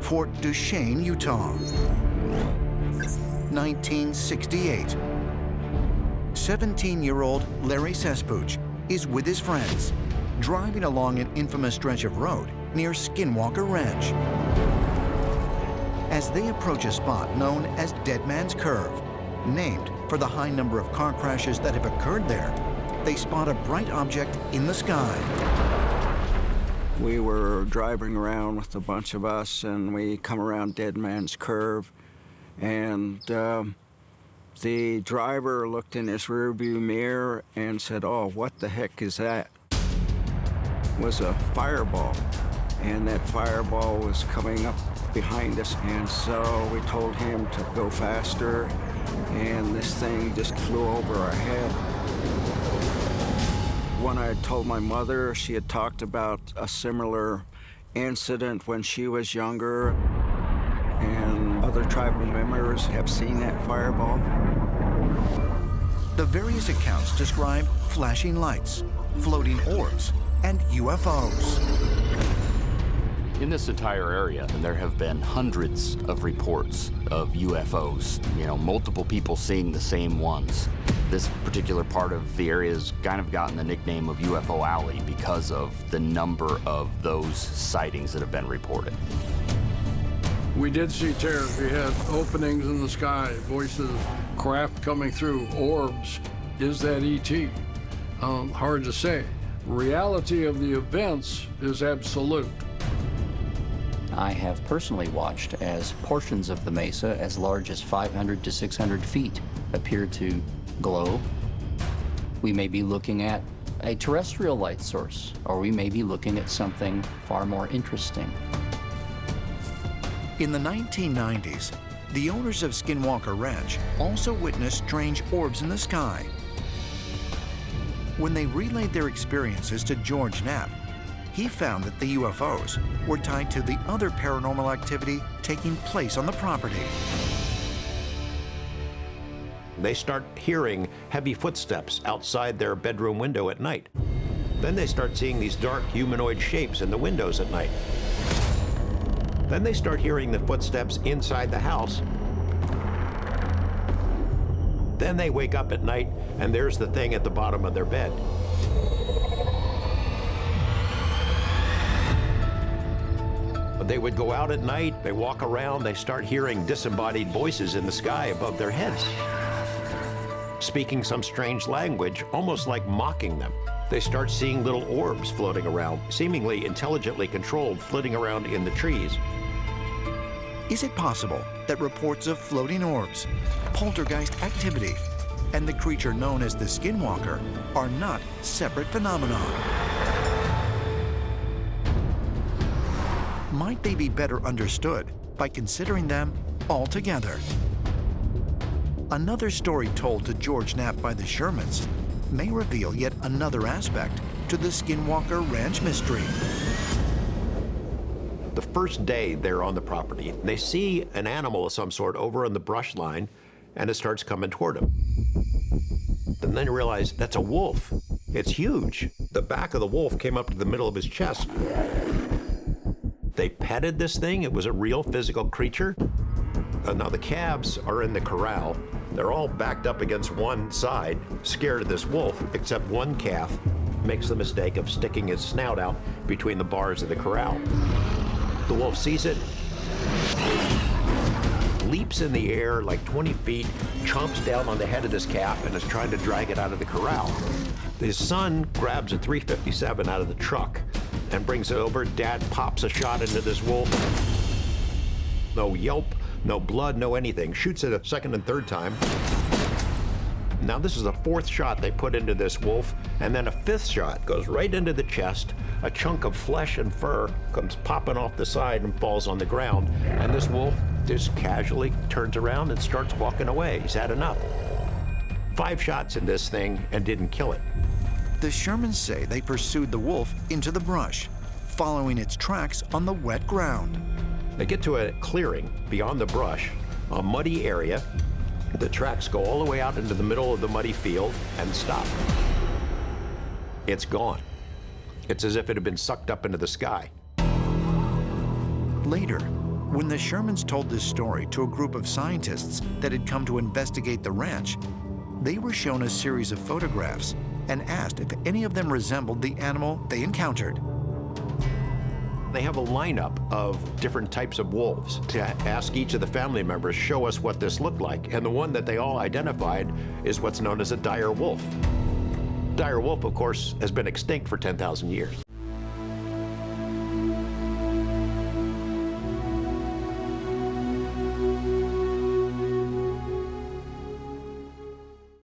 Fort Duchesne, Utah. 1968. 17-year-old Larry Sespuch is with his friends, driving along an infamous stretch of road near Skinwalker Ranch. As they approach a spot known as Dead Man's Curve, named for the high number of car crashes that have occurred there, they spot a bright object in the sky. We were driving around with a bunch of us, and we come around Dead Man's Curve, and the driver looked in his rearview mirror and said, "Oh, what the heck is that?" It was a fireball, and that fireball was coming up behind us, and so we told him to go faster, and this thing just flew over our head. When I told my mother, she had talked about a similar incident when she was younger, and other tribal members have seen that fireball. The various accounts describe flashing lights, floating orbs, and UFOs. In this entire area, there have been hundreds of reports of UFOs, multiple people seeing the same ones. This particular part of the area has kind of gotten the nickname of UFO Alley because of the number of those sightings that have been reported. We did see terror. We had openings in the sky, voices, craft coming through, orbs. Is that ET? Hard to say. Reality of the events is absolute. I have personally watched as portions of the mesa as large as 500 to 600 feet appear to glow. We may be looking at a terrestrial light source, or we may be looking at something far more interesting. In the 1990s, the owners of Skinwalker Ranch also witnessed strange orbs in the sky. When they relayed their experiences to George Knapp, he found that the UFOs were tied to the other paranormal activity taking place on the property. They start hearing heavy footsteps outside their bedroom window at night. Then they start seeing these dark humanoid shapes in the windows at night. Then they start hearing the footsteps inside the house. Then they wake up at night, and there's the thing at the bottom of their bed. They would go out at night, they walk around, they start hearing disembodied voices in the sky above their heads, speaking some strange language, almost like mocking them. They start seeing little orbs floating around, seemingly intelligently controlled, flitting around in the trees. Is it possible that reports of floating orbs, poltergeist activity, and the creature known as the Skinwalker are not separate phenomena? Might they be better understood by considering them all together? Another story told to George Knapp by the Shermans may reveal yet another aspect to the Skinwalker Ranch mystery. The first day they're on the property, they see an animal of some sort over on the brush line, and it starts coming toward them. And then they realize that's a wolf. It's huge. The back of the wolf came up to the middle of his chest. They petted this thing. It was a real physical creature. Now the calves are in the corral. They're all backed up against one side, scared of this wolf, except one calf makes the mistake of sticking his snout out between the bars of the corral. The wolf sees it, leaps in the air like 20 feet, chomps down on the head of this calf, and is trying to drag it out of the corral. His son grabs a .357 out of the truck and brings it over. Dad pops a shot into this wolf. No yelp, no blood, no anything. Shoots it a second and third time. Now this is the fourth shot they put into this wolf, and then a fifth shot goes right into the chest. A chunk of flesh and fur comes popping off the side and falls on the ground, and this wolf just casually turns around and starts walking away. He's had enough. 5 shots in this thing and didn't kill it. The Shermans say they pursued the wolf into the brush, following its tracks on the wet ground. They get to a clearing beyond the brush, a muddy area. The tracks go all the way out into the middle of the muddy field and stop. It's gone. It's as if it had been sucked up into the sky. Later, When the Shermans told this story to a group of scientists that had come to investigate the ranch, they were shown a series of photographs and asked if any of them resembled the animal they encountered. They have a lineup of different types of wolves to ask each of the family members, show us what this looked like. And the one that they all identified is what's known as a dire wolf. Dire wolf, of course, has been extinct for 10,000 years.